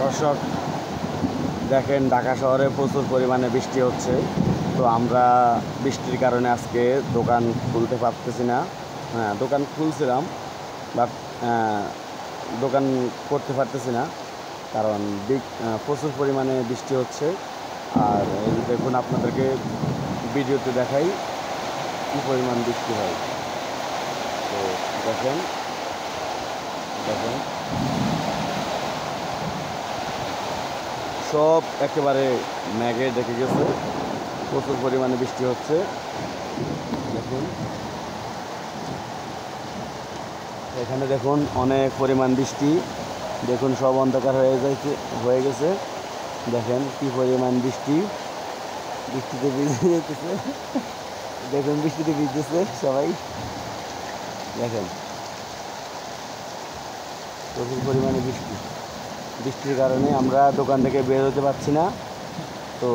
দর্শক দেখেন, ঢাকা শহরে প্রচুর পরিমাণে বৃষ্টি হচ্ছে। তো আমরা বৃষ্টির কারণে আজকে দোকান খুলতে পারতেছি না। হ্যাঁ, দোকান খুলছিলাম, বাট দোকান করতে পারতেছি না, কারণ প্রচুর পরিমাণে বৃষ্টি হচ্ছে। আর এই দেখুন, আপনাদেরকে ভিডিওতে দেখাই কী পরিমাণ বৃষ্টি হয়। তো দেখেন দেখেন সব একেবারে মেঘে ডেকে গেছে, প্রচুর পরিমাণে বৃষ্টি হচ্ছে। দেখুন এখানে দেখুন অনেক পরিমাণ বৃষ্টি, দেখুন সব অন্ধকার হয়ে গেছে। দেখেন কি পরিমাণ বৃষ্টি, বৃষ্টিতে ভিজে যেতেছে। দেখুন বৃষ্টিতে ভিজতেছে সবাই, দেখেন প্রচুর পরিমাণে বৃষ্টি। বৃষ্টির কারণে আমরা দোকান থেকে বের হতে পারছি না। তো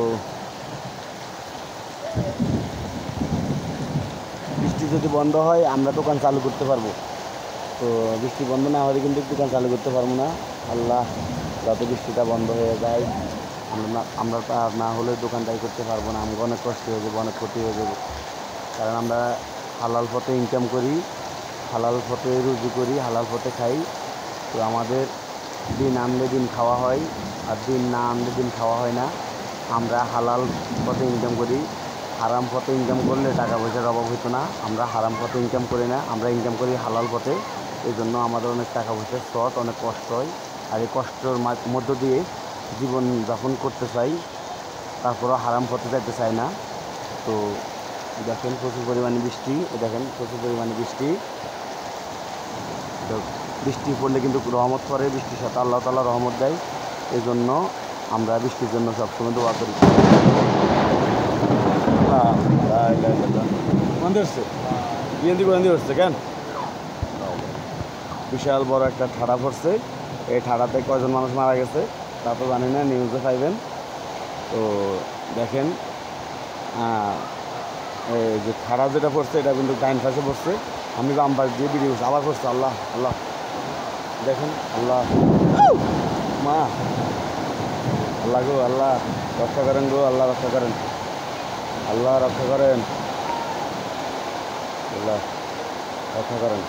বৃষ্টি যদি বন্ধ হয় আমরা দোকান চালু করতে পারবো। তো বৃষ্টি বন্ধ না হলে কিন্তু দোকান চালু করতে পারবো না। আল্লাহ, যত বৃষ্টিটা বন্ধ হয়ে যায়, আমরা না হলে দোকানটাই করতে পারবো না। আমাকে অনেক কষ্ট হয়ে যাবে, অনেক ক্ষতি হয়ে যাবে। কারণ আমরা হালাল পথে ইনকাম করি, হালাল পথে রুজি করি, হালাল পথে খাই। তো আমাদের দিন আনলে দিন খাওয়া হয়, আর দিন না আনলে দিন খাওয়া হয় না। আমরা হালাল পথে ইনকাম করি, হারাম পথে ইনকাম করলে টাকা পয়সার অভাব হতো না। আমরা হারাম পথে ইনকাম করি না, আমরা ইনকাম করি হালাল পথে। এই জন্য আমাদের অনেক টাকা পয়সার শর্ট, অনেক কষ্ট হয়। আর এই কষ্টের মধ্য দিয়ে জীবন যাপন করতে চাই, তারপরও হারাম পথে যেতে চাই না। তো দেখেন প্রচুর পরিমাণে বৃষ্টি, দেখেন প্রচুর পরিমাণে বৃষ্টি। তো বৃষ্টি পড়লে কিন্তু রহমত পড়ে, বৃষ্টির সাথে আল্লাহ তাআলা রহমত দেয়। এই জন্য আমরা বৃষ্টির জন্য সবসময় দোয়া করি। কেন বিশাল বড় একটা ঠাড়া পড়ছে, এই ঠাড়াতে কয়জন মানুষ মারা গেছে তা তো জানি না, নিউজে পাইবেন। তো দেখেন এই যে ঠাড়া যেটা পড়ছে এটা কিন্তু ডাইন পাশে পড়ছে, আমি বাম পাশ দিয়ে ভিডিও করছি, আবার পড়ছে। আল্লাহ আল্লাহ, দেখেন আল্লাহ, মা আল্লাহ গো, আল্লাহ রক্ষা করেন গো, আল্লাহ রক্ষা করেন, আল্লাহ রক্ষা করেন, আল্লাহ রক্ষা করেন।